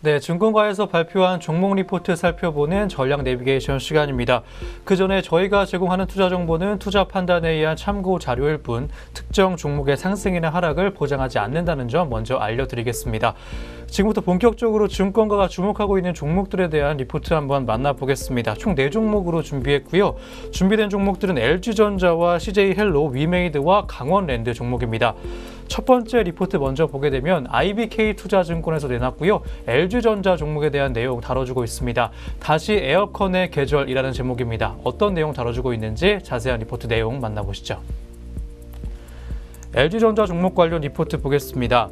네, 증권가에서 발표한 종목 리포트 살펴보는 전략 내비게이션 시간입니다. 그 전에 저희가 제공하는 투자 정보는 투자 판단에 의한 참고 자료일 뿐 특정 종목의 상승이나 하락을 보장하지 않는다는 점 먼저 알려드리겠습니다. 지금부터 본격적으로 증권가가 주목하고 있는 종목들에 대한 리포트 한번 만나보겠습니다. 총 4종목으로 준비했고요. 준비된 종목들은 LG전자와 CJ헬로, 위메이드와 강원랜드 종목입니다. 첫 번째 리포트 먼저 보게 되면 IBK투자증권에서 내놨고요. LG전자 종목에 대한 내용 다뤄주고 있습니다. 다시 에어컨의 계절이라는 제목입니다. 어떤 내용 다뤄주고 있는지 자세한 리포트 내용 만나보시죠. LG전자 종목 관련 리포트 보겠습니다.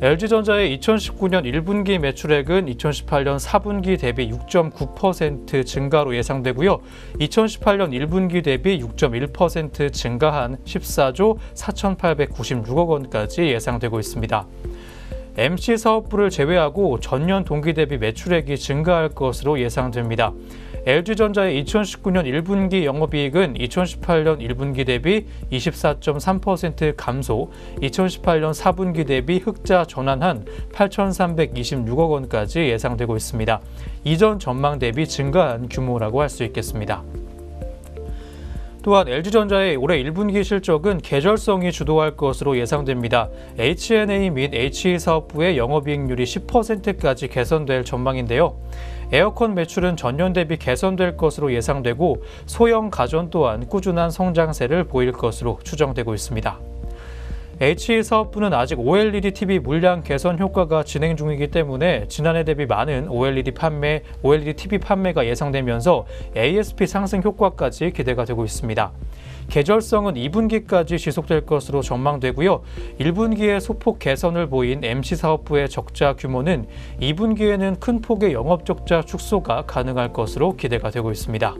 LG전자의 2019년 1분기 매출액은 2018년 4분기 대비 6.9% 증가로 예상되고요. 2018년 1분기 대비 6.1% 증가한 14조 4,896억 원까지 예상되고 있습니다. MC사업부를 제외하고 전년 동기 대비 매출액이 증가할 것으로 예상됩니다. LG전자의 2019년 1분기 영업이익은 2018년 1분기 대비 24.3% 감소, 2018년 4분기 대비 흑자 전환한 8,326억 원까지 예상되고 있습니다. 이전 전망 대비 증가한 규모라고 할 수 있겠습니다. 또한 LG전자의 올해 1분기 실적은 계절성이 주도할 것으로 예상됩니다. H&A 및 HE사업부의 영업이익률이 10%까지 개선될 전망인데요. 에어컨 매출은 전년 대비 개선될 것으로 예상되고 소형 가전 또한 꾸준한 성장세를 보일 것으로 추정되고 있습니다. HE사업부는 아직 OLED TV 물량 개선 효과가 진행 중이기 때문에 지난해 대비 많은 OLED TV 판매가 예상되면서 ASP 상승 효과까지 기대가 되고 있습니다. 계절성은 2분기까지 지속될 것으로 전망되고요. 1분기에 소폭 개선을 보인 MC사업부의 적자 규모는 2분기에는 큰 폭의 영업적자 축소가 가능할 것으로 기대가 되고 있습니다.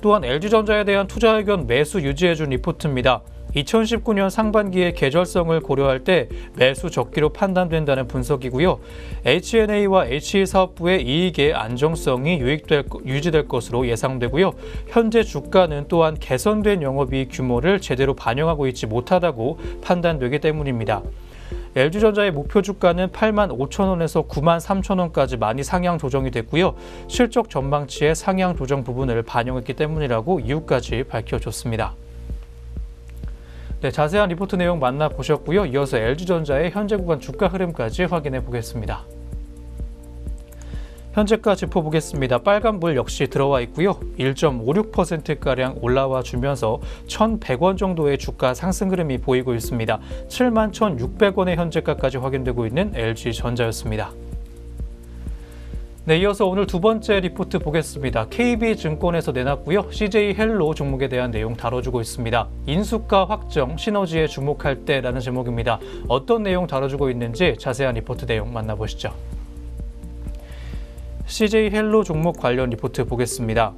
또한 LG전자에 대한 투자 의견 매수 유지해준 리포트입니다. 2019년 상반기의 계절성을 고려할 때 매수 적기로 판단된다는 분석이고요. H&A와 HE사업부의 이익의 안정성이 유지될 것으로 예상되고요. 현재 주가는 또한 개선된 영업이익 규모를 제대로 반영하고 있지 못하다고 판단되기 때문입니다. LG전자의 목표 주가는 85,000원에서 93,000원까지 많이 상향 조정이 됐고요. 실적 전망치의 상향 조정 부분을 반영했기 때문이라고 이유까지 밝혀줬습니다. 네, 자세한 리포트 내용 만나보셨고요. 이어서 LG전자의 현재 구간 주가 흐름까지 확인해 보겠습니다. 현재가 짚어보겠습니다. 빨간불 역시 들어와 있고요. 1.56%가량 올라와 주면서 1,100원 정도의 주가 상승 흐름이 보이고 있습니다. 71,600원의 현재가까지 확인되고 있는 LG전자였습니다. 네, 이어서 오늘 두 번째 리포트 보겠습니다. KB증권에서 내놨고요. CJ헬로 종목에 대한 내용 다뤄주고 있습니다. 인수가 확정, 시너지에 주목할 때라는 제목입니다. 어떤 내용 다뤄주고 있는지 자세한 리포트 내용 만나보시죠. CJ헬로 종목 관련 리포트 보겠습니다.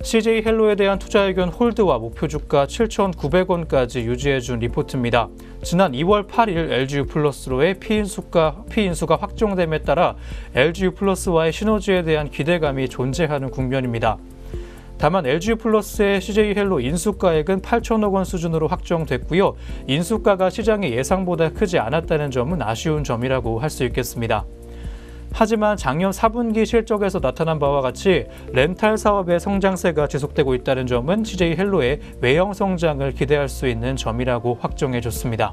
CJ헬로에 대한 투자 의견 홀드와 목표 주가 7,900원까지 유지해준 리포트입니다. 지난 2월 8일 LG유플러스로의 피인수가 확정됨에 따라 LG유플러스와의 시너지에 대한 기대감이 존재하는 국면입니다. 다만 LG유플러스의 CJ헬로 인수가액은 8천억 원 수준으로 확정됐고요. 인수가가 시장의 예상보다 크지 않았다는 점은 아쉬운 점이라고 할 수 있겠습니다. 하지만 작년 4분기 실적에서 나타난 바와 같이 렌탈 사업의 성장세가 지속되고 있다는 점은 CJ헬로의 외형 성장을 기대할 수 있는 점이라고 확정해줬습니다.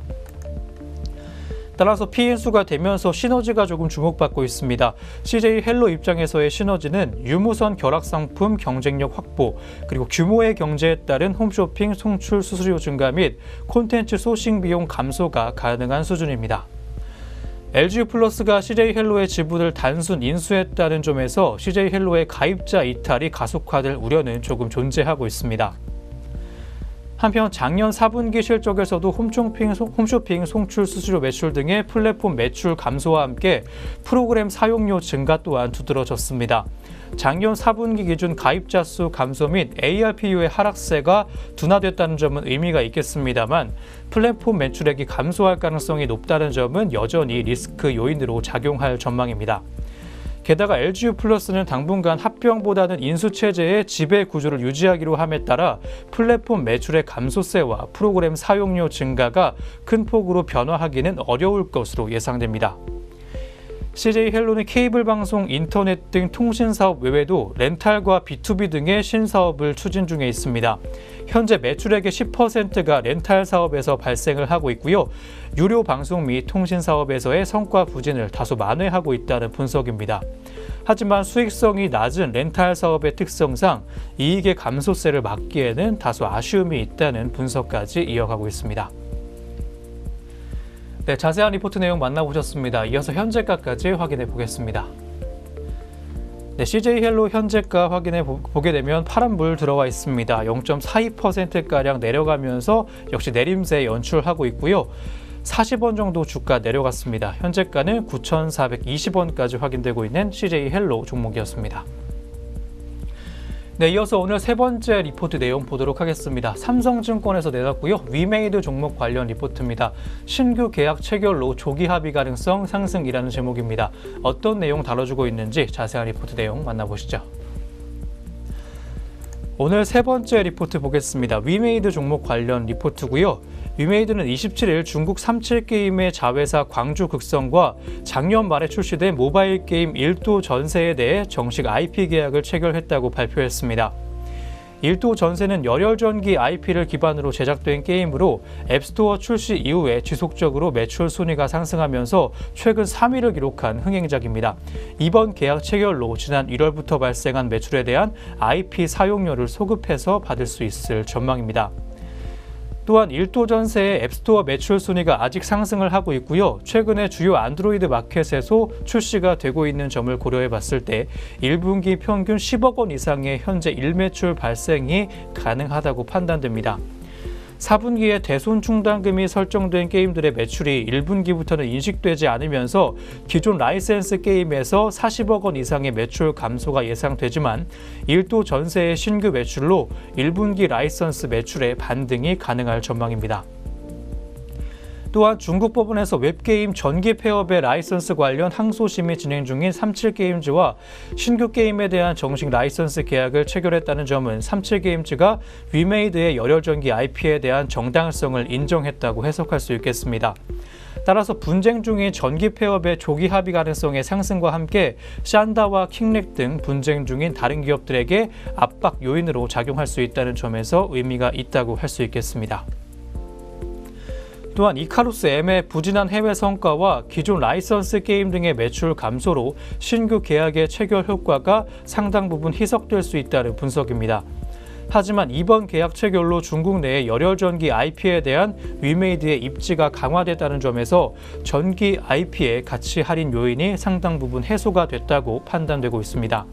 따라서 피인수가 되면서 시너지가 조금 주목받고 있습니다. CJ헬로 입장에서의 시너지는 유무선 결합 상품 경쟁력 확보, 그리고 규모의 경제에 따른 홈쇼핑 송출 수수료 증가 및 콘텐츠 소싱 비용 감소가 가능한 수준입니다. LG유플러스가 CJ헬로의 지분을 단순 인수했다는 점에서 CJ헬로의 가입자 이탈이 가속화될 우려는 조금 존재하고 있습니다. 한편 작년 4분기 실적에서도 홈쇼핑 송출 수수료 매출 등의 플랫폼 매출 감소와 함께 프로그램 사용료 증가 또한 두드러졌습니다. 작년 4분기 기준 가입자 수 감소 및 ARPU의 하락세가 둔화됐다는 점은 의미가 있겠습니다만 플랫폼 매출액이 감소할 가능성이 높다는 점은 여전히 리스크 요인으로 작용할 전망입니다. 게다가 LG유플러스는 당분간 합병보다는 인수체제의 지배 구조를 유지하기로 함에 따라 플랫폼 매출의 감소세와 프로그램 사용료 증가가 큰 폭으로 변화하기는 어려울 것으로 예상됩니다. CJ헬로는 케이블 방송, 인터넷 등 통신 사업 외에도 렌탈과 B2B 등의 신사업을 추진 중에 있습니다. 현재 매출액의 10%가 렌탈 사업에서 발생을 하고 있고요. 유료 방송 및 통신 사업에서의 성과 부진을 다소 만회하고 있다는 분석입니다. 하지만 수익성이 낮은 렌탈 사업의 특성상 이익의 감소세를 막기에는 다소 아쉬움이 있다는 분석까지 이어가고 있습니다. 네, 자세한 리포트 내용 만나보셨습니다. 이어서 현재가까지 확인해 보겠습니다. 네, CJ헬로 현재가 확인해 보게 되면 파란불 들어와 있습니다. 0.42%가량 내려가면서 역시 내림세 연출하고 있고요. 40원 정도 주가 내려갔습니다. 현재가는 9,420원까지 확인되고 있는 CJ헬로 종목이었습니다. 네, 이어서 오늘 세 번째 리포트 내용 보도록 하겠습니다. 삼성증권에서 내놨고요. 위메이드 종목 관련 리포트입니다. 신규 계약 체결로 조기 합의 가능성 상승이라는 제목입니다. 어떤 내용 다뤄주고 있는지 자세한 리포트 내용 만나보시죠. 오늘 세 번째 리포트 보겠습니다. 위메이드 종목 관련 리포트고요. 위메이드는 27일 중국 37게임의 자회사 광주극성과 작년 말에 출시된 모바일 게임 일도 전세에 대해 정식 IP 계약을 체결했다고 발표했습니다. 일도 전세는 열혈전기 IP를 기반으로 제작된 게임으로 앱스토어 출시 이후에 지속적으로 매출 순위가 상승하면서 최근 3위를 기록한 흥행작입니다. 이번 계약 체결로 지난 1월부터 발생한 매출에 대한 IP 사용료를 소급해서 받을 수 있을 전망입니다. 또한 일도 전세의 앱스토어 매출 순위가 아직 상승을 하고 있고요. 최근에 주요 안드로이드 마켓에서 출시가 되고 있는 점을 고려해 봤을 때 1분기 평균 10억 원 이상의 현재 일매출 발생이 가능하다고 판단됩니다. 4분기에 대손 충당금이 설정된 게임들의 매출이 1분기부터는 인식되지 않으면서 기존 라이센스 게임에서 40억 원 이상의 매출 감소가 예상되지만 일도 전세의 신규 매출로 1분기 라이선스 매출의 반등이 가능할 전망입니다. 또한 중국 법원에서 웹게임 전기 폐업의 라이선스 관련 항소심이 진행 중인 37게임즈와 신규 게임에 대한 정식 라이선스 계약을 체결했다는 점은 37게임즈가 위메이드의 열혈전기 IP에 대한 정당성을 인정했다고 해석할 수 있겠습니다. 따라서 분쟁 중인 전기 폐업의 조기 합의 가능성의 상승과 함께 샨다와 킹렉 등 분쟁 중인 다른 기업들에게 압박 요인으로 작용할 수 있다는 점에서 의미가 있다고 할 수 있겠습니다. 또한 이카루스 M의 부진한 해외 성과와 기존 라이선스 게임 등의 매출 감소로 신규 계약의 체결 효과가 상당 부분 희석될 수 있다는 분석입니다. 하지만 이번 계약 체결로 중국 내의 열혈전기 IP에 대한 위메이드의 입지가 강화됐다는 점에서 전기 IP의 가치 할인 요인이 상당 부분 해소가 됐다고 판단되고 있습니다.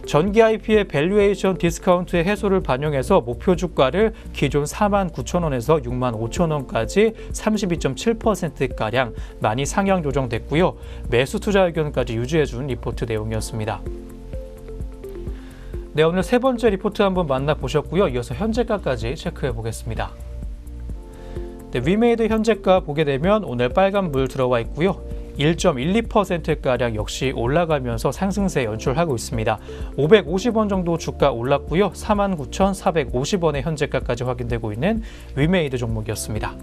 전기 IP의 밸류에이션 디스카운트의 해소를 반영해서 목표 주가를 기존 49,000원에서 65,000원까지 32.7%가량 많이 상향 조정됐고요. 매수 투자 의견까지 유지해준 리포트 내용이었습니다. 네, 오늘 세 번째 리포트 한번 만나보셨고요. 이어서 현재가까지 체크해 보겠습니다. 네, 위메이드 현재가 보게 되면 오늘 빨간불 들어와 있고요. 1.12%가량 역시 올라가면서 상승세 연출하고 있습니다. 550원 정도 주가 올랐고요. 49,450원의 현재가까지 확인되고 있는 위메이드 종목이었습니다.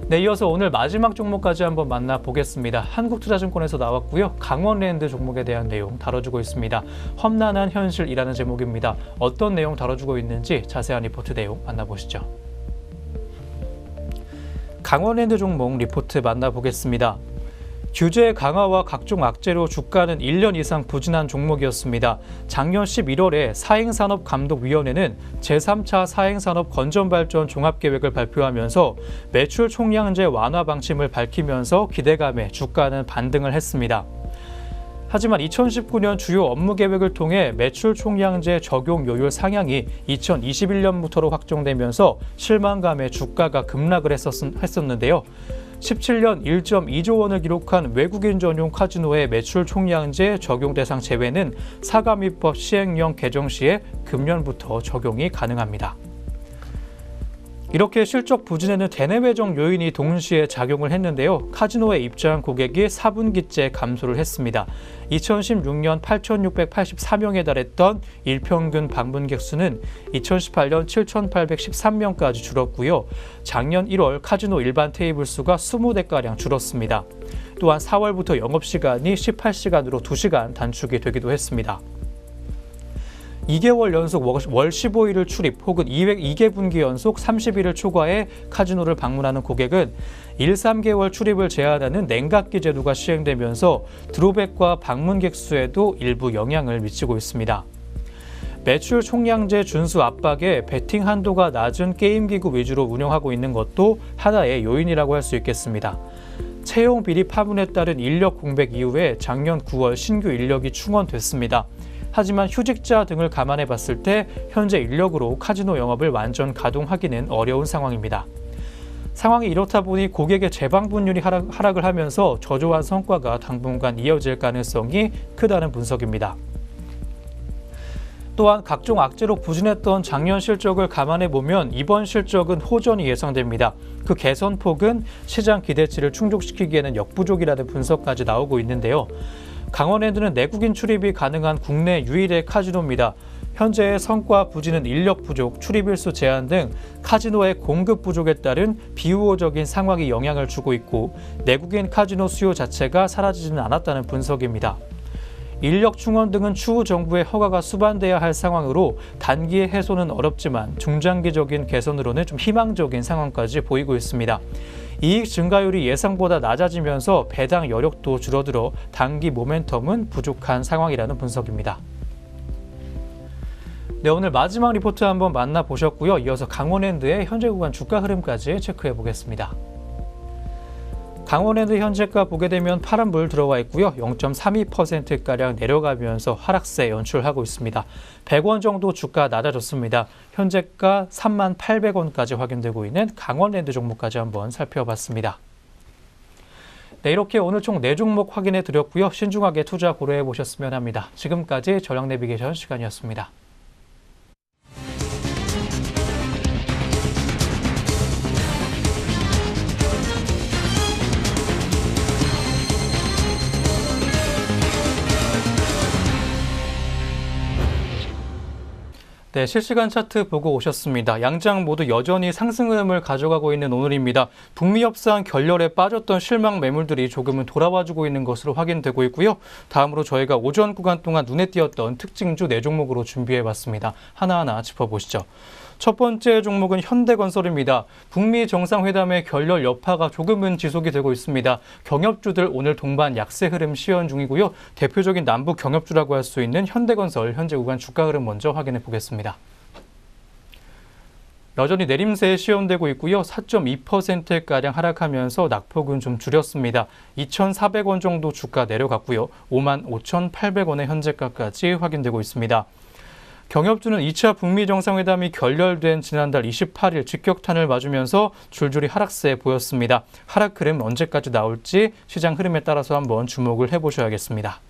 네, 이어서 오늘 마지막 종목까지 한번 만나보겠습니다. 한국투자증권에서 나왔고요. 강원랜드 종목에 대한 내용 다뤄주고 있습니다. 험난한 현실이라는 제목입니다. 어떤 내용 다뤄주고 있는지 자세한 리포트 내용 만나보시죠. 강원랜드 종목 리포트 만나보겠습니다. 규제 강화와 각종 악재로 주가는 1년 이상 부진한 종목이었습니다. 작년 11월에 사행산업감독위원회는 제3차 사행산업 건전발전 종합계획을 발표하면서 매출 총량제 완화 방침을 밝히면서 기대감에 주가는 반등을 했습니다. 하지만 2019년 주요 업무 계획을 통해 매출 총량제 적용 요율 상향이 2021년부터로 확정되면서 실망감에 주가가 급락을 했었는데요. 17년 1.2조 원을 기록한 외국인 전용 카지노의 매출 총량제 적용 대상 제외는 사감위법 시행령 개정 시에 금년부터 적용이 가능합니다. 이렇게 실적 부진에는 대내외적 요인이 동시에 작용을 했는데요. 카지노에 입장한 고객이 4분기째 감소를 했습니다. 2016년 8,684명에 달했던 일평균 방문객 수는 2018년 7,813명까지 줄었고요. 작년 1월 카지노 일반 테이블 수가 20대가량 줄었습니다. 또한 4월부터 영업시간이 18시간으로 2시간 단축이 되기도 했습니다. 2개월 연속 월 15일을 출입 혹은 2개 분기 연속 30일을 초과해 카지노를 방문하는 고객은 1, 3개월 출입을 제한하는 냉각기 제도가 시행되면서 드롭백과 방문객 수에도 일부 영향을 미치고 있습니다. 매출 총량제 준수 압박에 베팅 한도가 낮은 게임기구 위주로 운영하고 있는 것도 하나의 요인이라고 할 수 있겠습니다. 채용 비리 파문에 따른 인력 공백 이후에 작년 9월 신규 인력이 충원됐습니다. 하지만 휴직자 등을 감안해 봤을 때 현재 인력으로 카지노 영업을 완전 가동하기는 어려운 상황입니다. 상황이 이렇다 보니 고객의 재방문율이 하락을 하면서 저조한 성과가 당분간 이어질 가능성이 크다는 분석입니다. 또한 각종 악재로 부진했던 작년 실적을 감안해 보면 이번 실적은 호전이 예상됩니다. 그 개선폭은 시장 기대치를 충족시키기에는 역부족이라는 분석까지 나오고 있는데요. 강원랜드는 내국인 출입이 가능한 국내 유일의 카지노입니다. 현재의 성과 부진은 인력 부족, 출입일수 제한 등 카지노의 공급 부족에 따른 비우호적인 상황이 영향을 주고 있고 내국인 카지노 수요 자체가 사라지지는 않았다는 분석입니다. 인력 충원 등은 추후 정부의 허가가 수반돼야 할 상황으로 단기의 해소는 어렵지만 중장기적인 개선으로는 좀 희망적인 상황까지 보이고 있습니다. 이익 증가율이 예상보다 낮아지면서 배당 여력도 줄어들어 단기 모멘텀은 부족한 상황이라는 분석입니다. 네, 오늘 마지막 리포트 한번 만나보셨고요. 이어서 강원랜드의 현재 구간 주가 흐름까지 체크해 보겠습니다. 강원랜드 현재가 보게 되면 파란불 들어와 있고요. 0.32%가량 내려가면서 하락세 연출하고 있습니다. 100원 정도 주가 낮아졌습니다. 현재가 38,000원까지 확인되고 있는 강원랜드 종목까지 한번 살펴봤습니다. 네, 이렇게 오늘 총 4종목 확인해 드렸고요. 신중하게 투자 고려해 보셨으면 합니다. 지금까지 전략 내비게이션 시간이었습니다. 네, 실시간 차트 보고 오셨습니다. 양장 모두 여전히 상승 흐름을 가져가고 있는 오늘입니다. 북미 협상 결렬에 빠졌던 실망 매물들이 조금은 돌아와주고 있는 것으로 확인되고 있고요. 다음으로 저희가 오전 구간 동안 눈에 띄었던 특징주 4종목으로 준비해봤습니다. 하나하나 짚어보시죠. 첫 번째 종목은 현대건설입니다. 북미 정상회담의 결렬 여파가 조금은 지속이 되고 있습니다. 경협주들 오늘 동반 약세 흐름 시현 중이고요. 대표적인 남북 경협주라고 할 수 있는 현대건설 현재 구간 주가 흐름 먼저 확인해 보겠습니다. 여전히 내림세에 시현되고 있고요. 4.2%가량 하락하면서 낙폭은 좀 줄였습니다. 2,400원 정도 주가 내려갔고요. 55,800원의 현재가까지 확인되고 있습니다. 경협주는 2차 북미 정상회담이 결렬된 지난달 28일 직격탄을 맞으면서 줄줄이 하락세에 보였습니다. 하락 흐름 언제까지 나올지 시장 흐름에 따라서 한번 주목을 해보셔야겠습니다.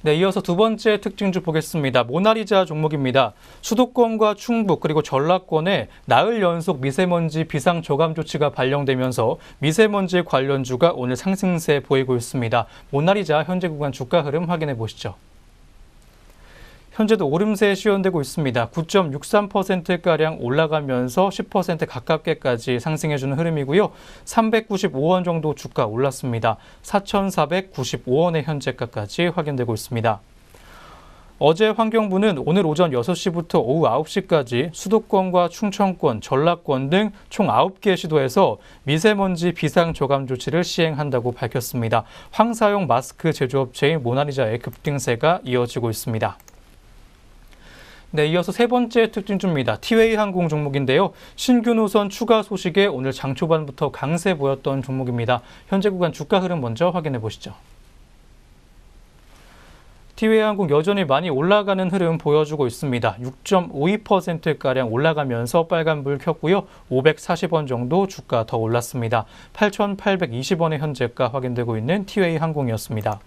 네, 이어서 두 번째 특징주 보겠습니다. 모나리자 종목입니다. 수도권과 충북 그리고 전라권에 나흘 연속 미세먼지 비상 저감 조치가 발령되면서 미세먼지 관련주가 오늘 상승세 보이고 있습니다. 모나리자 현재 구간 주가 흐름 확인해 보시죠. 현재도 오름세에 시현되고 있습니다. 9.63%가량 올라가면서 10% 가깝게까지 상승해주는 흐름이고요. 395원 정도 주가 올랐습니다. 4,495원의 현재가까지 확인되고 있습니다. 어제 환경부는 오늘 오전 6시부터 오후 9시까지 수도권과 충청권, 전라권 등 총 9개 시도에서 미세먼지 비상 저감 조치를 시행한다고 밝혔습니다. 황사용 마스크 제조업체인 모나리자의 급등세가 이어지고 있습니다. 네, 이어서 세 번째 특징주입니다. 티웨이 항공 종목인데요. 신규 노선 추가 소식에 오늘 장 초반부터 강세 보였던 종목입니다. 현재 구간 주가 흐름 먼저 확인해 보시죠. 티웨이 항공 여전히 많이 올라가는 흐름 보여주고 있습니다. 6.52%가량 올라가면서 빨간불 켰고요. 540원 정도 주가 더 올랐습니다. 8,820원의 현재가 확인되고 있는 티웨이 항공이었습니다.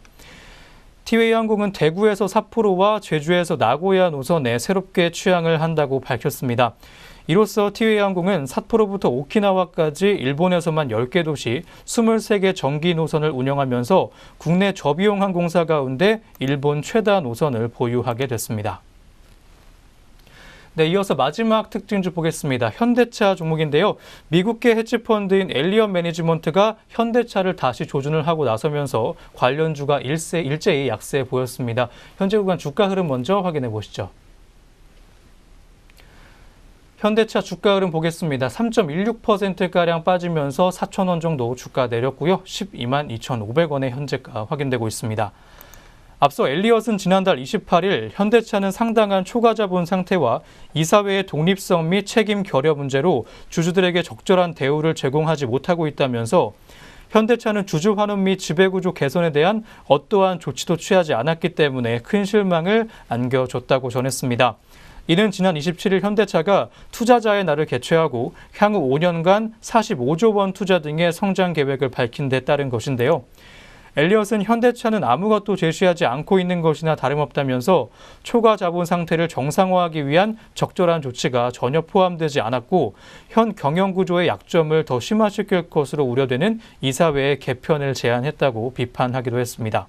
티웨이 항공은 대구에서 삿포로와 제주에서 나고야 노선에 새롭게 취항을 한다고 밝혔습니다. 이로써 티웨이항공은 삿포로부터 오키나와까지 일본에서만 10개 도시 23개 정기 노선을 운영하면서 국내 저비용 항공사 가운데 일본 최다 노선을 보유하게 됐습니다. 네, 이어서 마지막 특징주 보겠습니다. 현대차 종목인데요. 미국계 헤지펀드인 엘리엇 매니지먼트가 현대차를 다시 조준을 하고 나서면서 관련주가 일제히 약세 보였습니다. 현재 구간 주가 흐름 먼저 확인해 보시죠. 현대차 주가 흐름 보겠습니다. 3.16%가량 빠지면서 4,000원 정도 주가 내렸고요. 12만 2,500원의 현재가 확인되고 있습니다. 앞서 엘리엇은 지난달 28일 현대차는 상당한 초과 자본 상태와 이사회의 독립성 및 책임 결여 문제로 주주들에게 적절한 대우를 제공하지 못하고 있다면서 현대차는 주주 환원 및 지배구조 개선에 대한 어떠한 조치도 취하지 않았기 때문에 큰 실망을 안겨줬다고 전했습니다. 이는 지난 27일 현대차가 투자자의 날을 개최하고 향후 5년간 45조 원 투자 등의 성장 계획을 밝힌 데 따른 것인데요. 엘리엇은 현대차는 아무것도 제시하지 않고 있는 것이나 다름없다면서 초과 자본 상태를 정상화하기 위한 적절한 조치가 전혀 포함되지 않았고 현 경영 구조의 약점을 더 심화시킬 것으로 우려되는 이사회의 개편을 제안했다고 비판하기도 했습니다.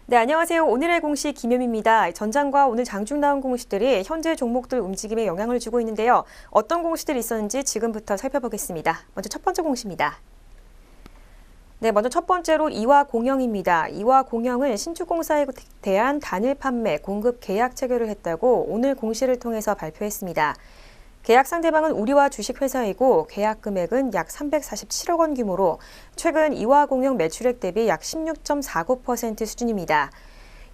네, 안녕하세요. 오늘의 공시 김효미입니다. 전장과 오늘 장중 나온 공시들이 현재 종목들 움직임에 영향을 주고 있는데요. 어떤 공시들이 있었는지 지금부터 살펴보겠습니다. 먼저 첫 번째 공시입니다. 네, 먼저 첫 번째로 이화공영입니다. 이화공영은 신축공사에 대한 단일 판매, 공급 계약 체결을 했다고 오늘 공시를 통해서 발표했습니다. 계약 상대방은 우리와 주식회사이고 계약 금액은 약 347억 원 규모로 최근 이화공영 매출액 대비 약 16.49% 수준입니다.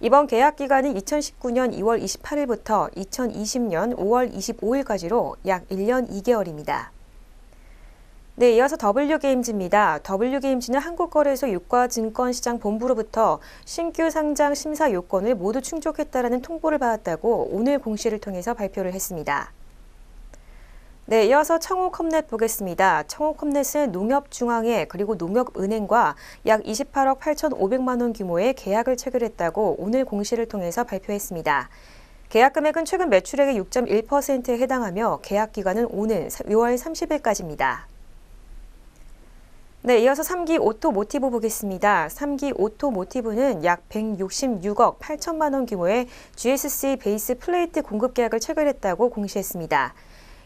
이번 계약 기간은 2019년 2월 28일부터 2020년 5월 25일까지로 약 1년 2개월입니다. 네, 이어서 W게임즈입니다. W게임즈는 한국거래소 유가증권시장본부로부터 신규 상장 심사 요건을 모두 충족했다라는 통보를 받았다고 오늘 공시를 통해서 발표를 했습니다. 네, 이어서 청호컴넷 보겠습니다. 청호컴넷은 농협중앙회 그리고 농협은행과 약 28억 8,500만 원 규모의 계약을 체결했다고 오늘 공시를 통해서 발표했습니다. 계약 금액은 최근 매출액의 6.1%에 해당하며 계약 기간은 오는 6월 30일까지입니다. 네, 이어서 3기 오토모티브 보겠습니다. 3기 오토모티브는 약 166억 8천만 원 규모의 GSC 베이스 플레이트 공급 계약을 체결했다고 공시했습니다.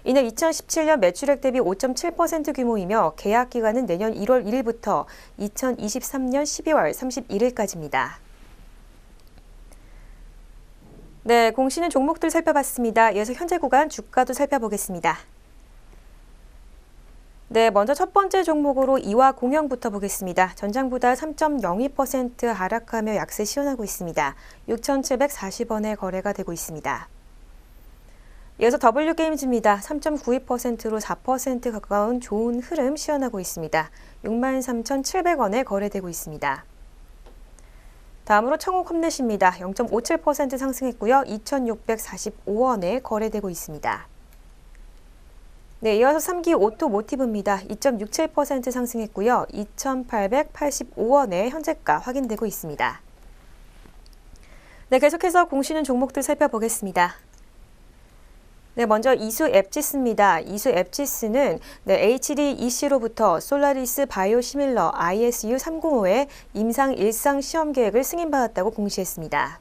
이는 2017년 매출액 대비 5.7% 규모이며 계약 기간은 내년 1월 1일부터 2023년 12월 31일까지입니다. 네, 공시는 종목들 살펴봤습니다. 이어서 현재 구간 주가도 살펴보겠습니다. 네, 먼저 첫 번째 종목으로 이화공영부터 보겠습니다. 전장보다 3.02% 하락하며 약세 시현하고 있습니다. 6,740원에 거래가 되고 있습니다. 이어서 W게임즈입니다. 3.92%로 4% 가까운 좋은 흐름 시현하고 있습니다. 63,700원에 거래되고 있습니다. 다음으로 청호컴넷입니다. 0.57% 상승했고요. 2,645원에 거래되고 있습니다. 네, 이어서 3기 오토모티브입니다. 2.67% 상승했고요. 2,885원에 현재가 확인되고 있습니다. 네, 계속해서 공시는 종목들 살펴보겠습니다. 네, 먼저 이수 앱지스입니다. 이수 앱지스는 HDEC로부터 솔라리스 바이오시밀러 ISU 305의 임상 일상 시험 계획을 승인받았다고 공시했습니다.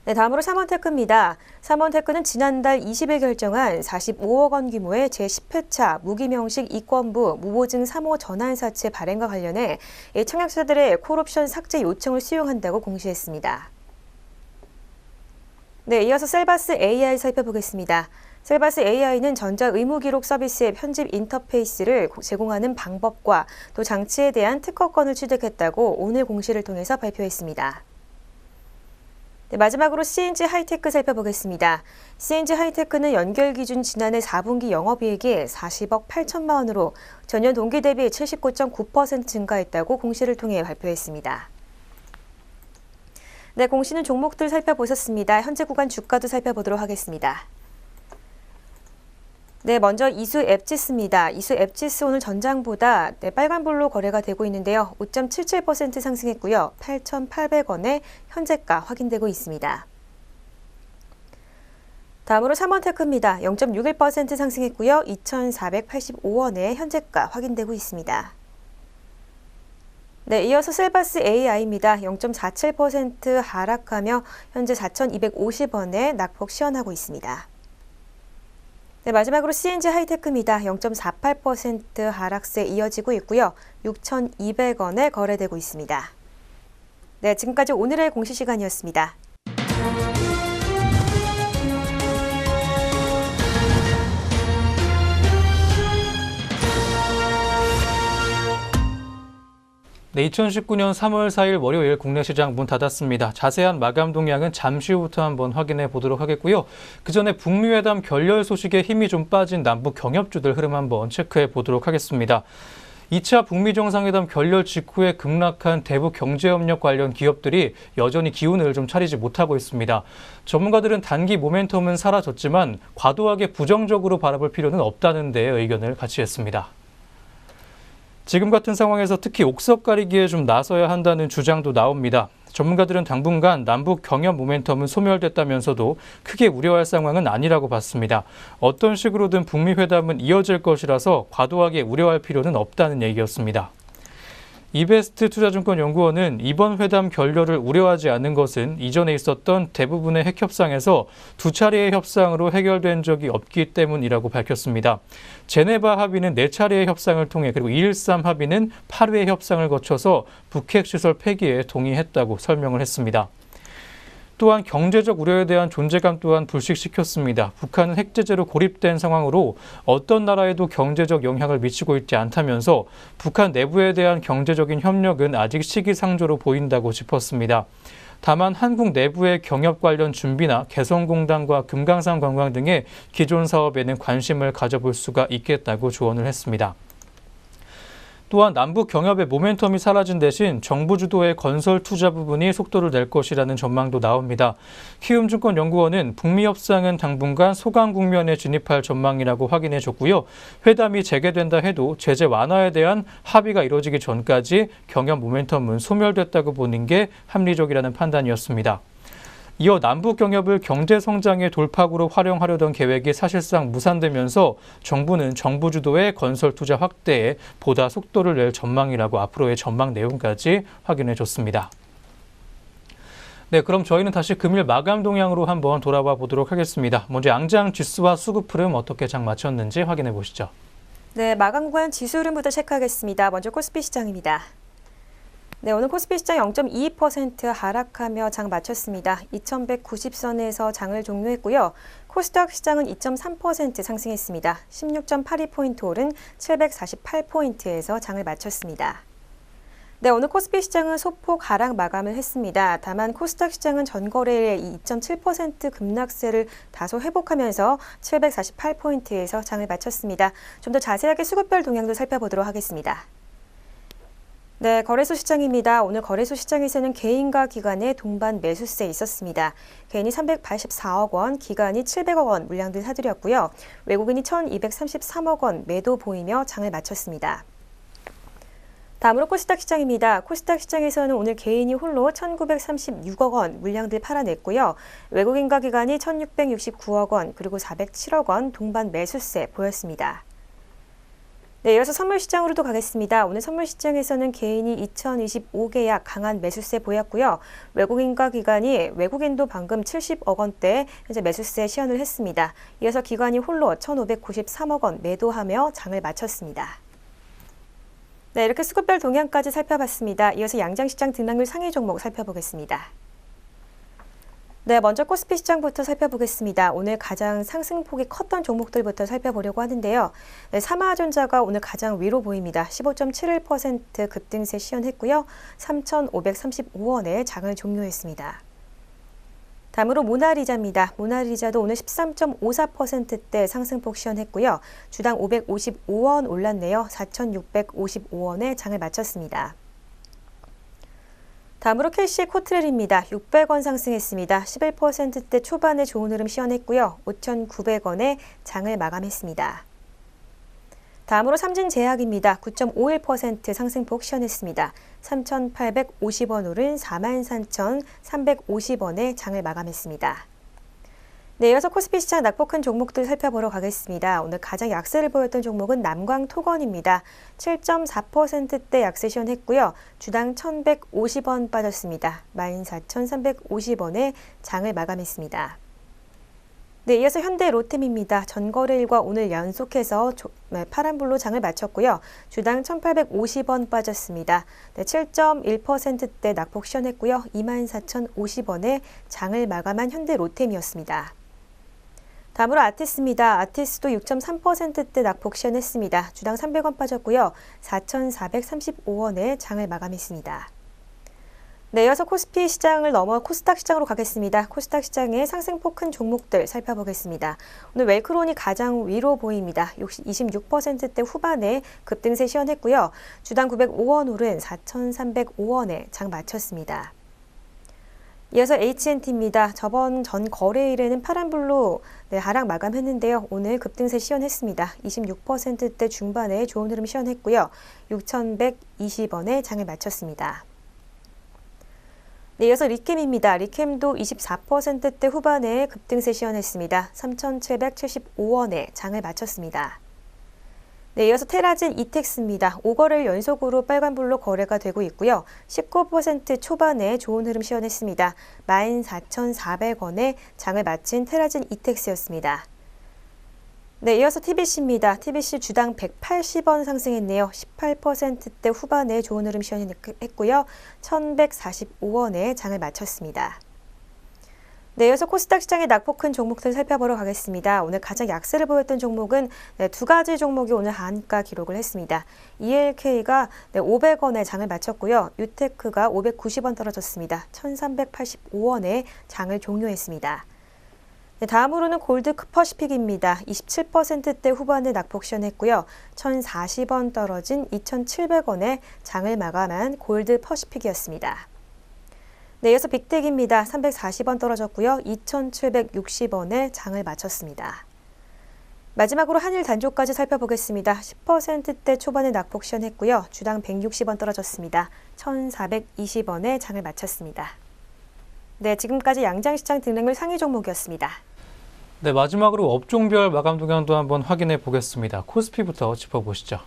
네, 다음으로 삼원테크입니다. 삼원테크는 지난달 20일 결정한 45억 원 규모의 제10회차 무기명식 이권부 무보증 3호 전환사채 발행과 관련해 청약자들의 콜옵션 삭제 요청을 수용한다고 공시했습니다. 네, 이어서 셀바스 AI 살펴보겠습니다. 셀바스 AI는 전자의무기록 서비스의 편집 인터페이스를 제공하는 방법과 또 장치에 대한 특허권을 취득했다고 오늘 공시를 통해서 발표했습니다. 네, 마지막으로 CNG 하이테크 살펴보겠습니다. CNG 하이테크는 연결 기준 지난해 4분기 영업이익이 40억 8천만 원으로 전년 동기 대비 79.9% 증가했다고 공시를 통해 발표했습니다. 네, 공시는 종목들 살펴보셨습니다. 현재 구간 주가도 살펴보도록 하겠습니다. 네, 먼저 이수 앱지스입니다. 이수 앱지스 오늘 전장보다 빨간불로 거래가 되고 있는데요. 5.77% 상승했고요. 8,800원에 현재가 확인되고 있습니다. 다음으로 삼원테크입니다. 0.61% 상승했고요. 2,485원에 현재가 확인되고 있습니다. 네, 이어서 셀바스 AI입니다. 0.47% 하락하며 현재 4,250원에 낙폭 시현하고 있습니다. 네, 마지막으로 CNG 하이테크입니다. 0.48% 하락세 이어지고 있고요. 6,200원에 거래되고 있습니다. 네, 지금까지 오늘의 공시시간이었습니다. 네, 2019년 3월 4일 월요일 국내 시장 문 닫았습니다. 자세한 마감 동향은 잠시 후부터 한번 확인해 보도록 하겠고요. 그 전에 북미 회담 결렬 소식에 힘이 좀 빠진 남북 경협주들 흐름 한번 체크해 보도록 하겠습니다. 2차 북미 정상회담 결렬 직후에 급락한 대북 경제협력 관련 기업들이 여전히 기운을 좀 차리지 못하고 있습니다. 전문가들은 단기 모멘텀은 사라졌지만 과도하게 부정적으로 바라볼 필요는 없다는 데 의견을 같이 했습니다. 지금 같은 상황에서 특히 옥석 가리기에 좀 나서야 한다는 주장도 나옵니다. 전문가들은 당분간 남북 경협 모멘텀은 소멸됐다면서도 크게 우려할 상황은 아니라고 봤습니다. 어떤 식으로든 북미 회담은 이어질 것이라서 과도하게 우려할 필요는 없다는 얘기였습니다. 이베스트 투자증권연구원은 이번 회담 결렬을 우려하지 않는 것은 이전에 있었던 대부분의 핵 협상에서 두 차례의 협상으로 해결된 적이 없기 때문이라고 밝혔습니다. 제네바 합의는 4차례의 협상을 통해 그리고 213 합의는 8회의 협상을 거쳐서 북핵 시설 폐기에 동의했다고 설명을 했습니다. 또한 경제적 우려에 대한 존재감 또한 불식시켰습니다. 북한은 핵제재로 고립된 상황으로 어떤 나라에도 경제적 영향을 미치고 있지 않다면서 북한 내부에 대한 경제적인 협력은 아직 시기상조로 보인다고 짚었습니다. 다만 한국 내부의 경협 관련 준비나 개성공단과 금강산 관광 등의 기존 사업에는 관심을 가져볼 수가 있겠다고 조언을 했습니다. 또한 남북 경협의 모멘텀이 사라진 대신 정부 주도의 건설 투자 부분이 속도를 낼 것이라는 전망도 나옵니다. 키움증권연구원은 북미 협상은 당분간 소강 국면에 진입할 전망이라고 확인해줬고요. 회담이 재개된다 해도 제재 완화에 대한 합의가 이루어지기 전까지 경협 모멘텀은 소멸됐다고 보는 게 합리적이라는 판단이었습니다. 이어 남북 경협을 경제 성장의 돌파구로 활용하려던 계획이 사실상 무산되면서 정부는 정부 주도의 건설 투자 확대에 보다 속도를 낼 전망이라고 앞으로의 전망 내용까지 확인해 줬습니다. 네, 그럼 저희는 다시 금일 마감 동향으로 한번 돌아와 보도록 하겠습니다. 먼저 양장 지수와 수급 흐름 어떻게 장 마쳤는지 확인해 보시죠. 네, 마감 구간 지수 흐름부터 체크하겠습니다. 먼저 코스피 시장입니다. 네, 오늘 코스피 시장 0.22% 하락하며 장 마쳤습니다. 2190선에서 장을 종료했고요. 코스닥 시장은 2.3% 상승했습니다. 16.82포인트 오른 748포인트에서 장을 마쳤습니다. 네, 오늘 코스피 시장은 소폭 하락 마감을 했습니다. 다만 코스닥 시장은 전거래일 2.7% 급락세를 다소 회복하면서 748포인트에서 장을 마쳤습니다. 좀 더 자세하게 수급별 동향도 살펴보도록 하겠습니다. 네, 거래소 시장입니다. 오늘 거래소 시장에서는 개인과 기관의 동반 매수세 있었습니다. 개인이 384억 원, 기관이 700억 원 물량들 사들였고요. 외국인이 1233억 원 매도 보이며 장을 마쳤습니다. 다음으로 코스닥 시장입니다. 코스닥 시장에서는 오늘 개인이 홀로 1936억 원 물량들 팔아냈고요. 외국인과 기관이 1669억 원, 그리고 407억 원 동반 매수세 보였습니다. 네, 이어서 선물시장으로도 가겠습니다. 오늘 선물시장에서는 개인이 2025계약 강한 매수세 보였고요. 외국인과 기관이 외국인도 방금 70억 원대 현재 매수세 시연을 했습니다. 이어서 기관이 홀로 1,593억 원 매도하며 장을 마쳤습니다. 네, 이렇게 수급별 동향까지 살펴봤습니다. 이어서 양장시장 등락률 상위 종목 살펴보겠습니다. 네, 먼저 코스피 시장부터 살펴보겠습니다. 오늘 가장 상승폭이 컸던 종목들부터 살펴보려고 하는데요. 네, 삼화전자가 오늘 가장 위로 보입니다. 15.71% 급등세 시연했고요. 3,535원에 장을 종료했습니다. 다음으로 모나리자입니다. 모나리자도 오늘 13.54%대 상승폭 시연했고요. 주당 555원 올랐네요. 4,655원에 장을 마쳤습니다. 다음으로 KC 코트렐입니다. 600원 상승했습니다. 11%대 초반에 좋은 흐름 시연했고요. 5,900원에 장을 마감했습니다. 다음으로 삼진제약입니다. 9.51% 상승폭 시연했습니다. 3,850원 오른 43,350원에 장을 마감했습니다. 네, 이어서 코스피 시장 낙폭 큰 종목들 살펴보러 가겠습니다. 오늘 가장 약세를 보였던 종목은 남광토건입니다. 7.4%대 약세 시현했고요. 주당 1,150원 빠졌습니다. 14,350원에 장을 마감했습니다. 네, 이어서 현대 로템입니다. 전거래일과 오늘 연속해서 파란불로 장을 마쳤고요. 주당 1,850원 빠졌습니다. 네, 7.1%대 낙폭 시현했고요. 24,050원에 장을 마감한 현대 로템이었습니다. 다음으로 아티스입니다. 아티스도 6.3%대 낙폭 시현했습니다. 주당 300원 빠졌고요. 4,435원에 장을 마감했습니다. 네, 이어서 코스피 시장을 넘어 코스닥 시장으로 가겠습니다. 코스닥 시장의 상승폭 큰 종목들 살펴보겠습니다. 오늘 웰크론이 가장 위로 보입니다. 26%대 후반에 급등세 시현했고요. 주당 905원 오른 4,305원에 장 마쳤습니다. 이어서 H&T입니다. 저번 전 거래일에는 파란불로 하락 마감했는데요. 오늘 급등세 시현했습니다. 26%대 중반에 좋은 흐름 시현했고요. 6,120원에 장을 마쳤습니다. 네, 이어서 리캠입니다. 리캠도 24%대 후반에 급등세 시현했습니다. 3,775원에 장을 마쳤습니다. 네, 이어서 테라진 이텍스입니다. 5거래일 연속으로 빨간불로 거래가 되고 있고요. 19% 초반에 좋은 흐름 시현했습니다. 14,400원에 장을 마친 테라진 이텍스였습니다. 네, 이어서 TBC입니다. TBC 주당 180원 상승했네요. 18%대 후반에 좋은 흐름 시현했고요. 1,145원에 장을 마쳤습니다. 네, 이어서 코스닥 시장의 낙폭 큰 종목들 살펴보러 가겠습니다. 오늘 가장 약세를 보였던 종목은 두 가지 종목이 오늘 한가 기록을 했습니다. ELK가 500원에 장을 마쳤고요. 유테크가 590원 떨어졌습니다. 1,385원에 장을 종료했습니다. 네, 다음으로는 골드 퍼시픽입니다. 27%대 후반에 낙폭 시현했고요. 1,040원 떨어진 2,700원에 장을 마감한 골드 퍼시픽이었습니다. 네, 이어서 빅텍입니다. 340원 떨어졌고요. 2,760원에 장을 마쳤습니다. 마지막으로 한일 단조까지 살펴보겠습니다. 10%대 초반에 낙폭 시현했고요. 주당 160원 떨어졌습니다. 1,420원에 장을 마쳤습니다. 네, 지금까지 양장시장 등락률 상위 종목이었습니다. 네, 마지막으로 업종별 마감 동향도 한번 확인해 보겠습니다. 코스피부터 짚어보시죠.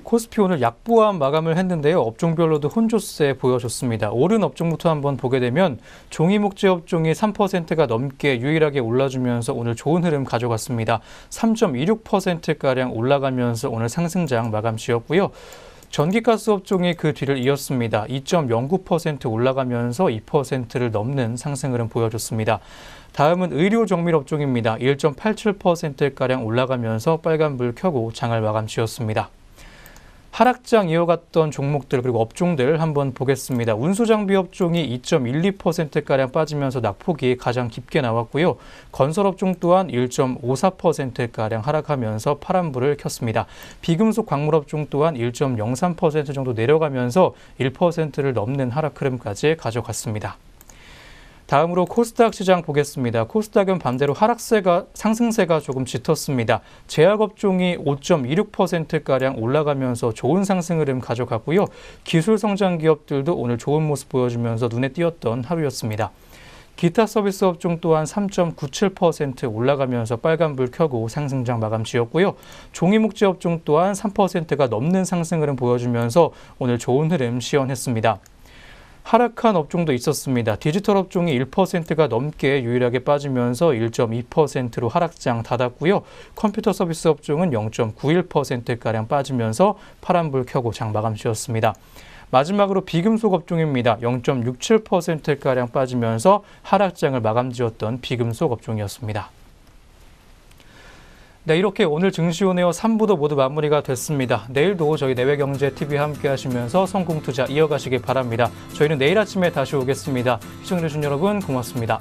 코스피 오늘 약보합 마감을 했는데요. 업종별로도 혼조세 보여줬습니다. 오른 업종부터 한번 보게 되면 종이목재 업종이 3%가 넘게 유일하게 올라주면서 오늘 좋은 흐름 가져갔습니다. 3.26%가량 올라가면서 오늘 상승장 마감 지었고요. 전기가스 업종이 그 뒤를 이었습니다. 2.09% 올라가면서 2%를 넘는 상승 흐름 보여줬습니다. 다음은 의료정밀 업종입니다. 1.87%가량 올라가면서 빨간불 켜고 장을 마감 지었습니다. 하락장 이어갔던 종목들 그리고 업종들 한번 보겠습니다. 운수장비 업종이 2.12%가량 빠지면서 낙폭이 가장 깊게 나왔고요. 건설업종 또한 1.54%가량 하락하면서 파란불을 켰습니다. 비금속 광물업종 또한 1.03% 정도 내려가면서 1%를 넘는 하락 흐름까지 가져갔습니다. 다음으로 코스닥 시장 보겠습니다. 코스닥은 반대로 상승세가 조금 짙었습니다. 제약업종이 5.26%가량 올라가면서 좋은 상승 흐름 가져갔고요. 기술성장 기업들도 오늘 좋은 모습 보여주면서 눈에 띄었던 하루였습니다. 기타 서비스 업종 또한 3.97% 올라가면서 빨간불 켜고 상승장 마감 지었고요. 종이목재 업종 또한 3%가 넘는 상승 흐름 보여주면서 오늘 좋은 흐름 시현했습니다. 하락한 업종도 있었습니다. 디지털 업종이 1%가 넘게 유일하게 빠지면서 1.2%로 하락장 닫았고요. 컴퓨터 서비스 업종은 0.91%가량 빠지면서 파란불 켜고 장 마감 지었습니다. 마지막으로 비금속 업종입니다. 0.67%가량 빠지면서 하락장을 마감 지었던 비금속 업종이었습니다. 네, 이렇게 오늘 증시온에어 3부도 모두 마무리가 됐습니다. 내일도 저희 내외경제TV 함께 하시면서 성공투자 이어가시길 바랍니다. 저희는 내일 아침에 다시 오겠습니다. 시청해주신 여러분 고맙습니다.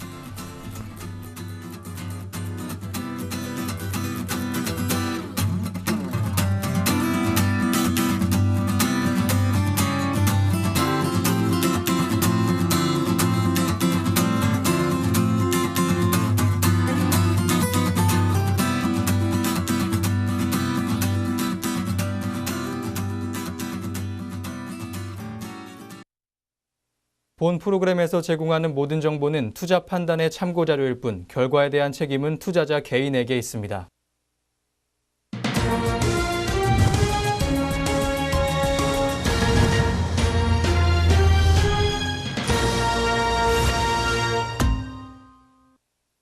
본 프로그램에서 제공하는 모든 정보는 투자 판단의 참고 자료일 뿐 결과에 대한 책임은 투자자 개인에게 있습니다.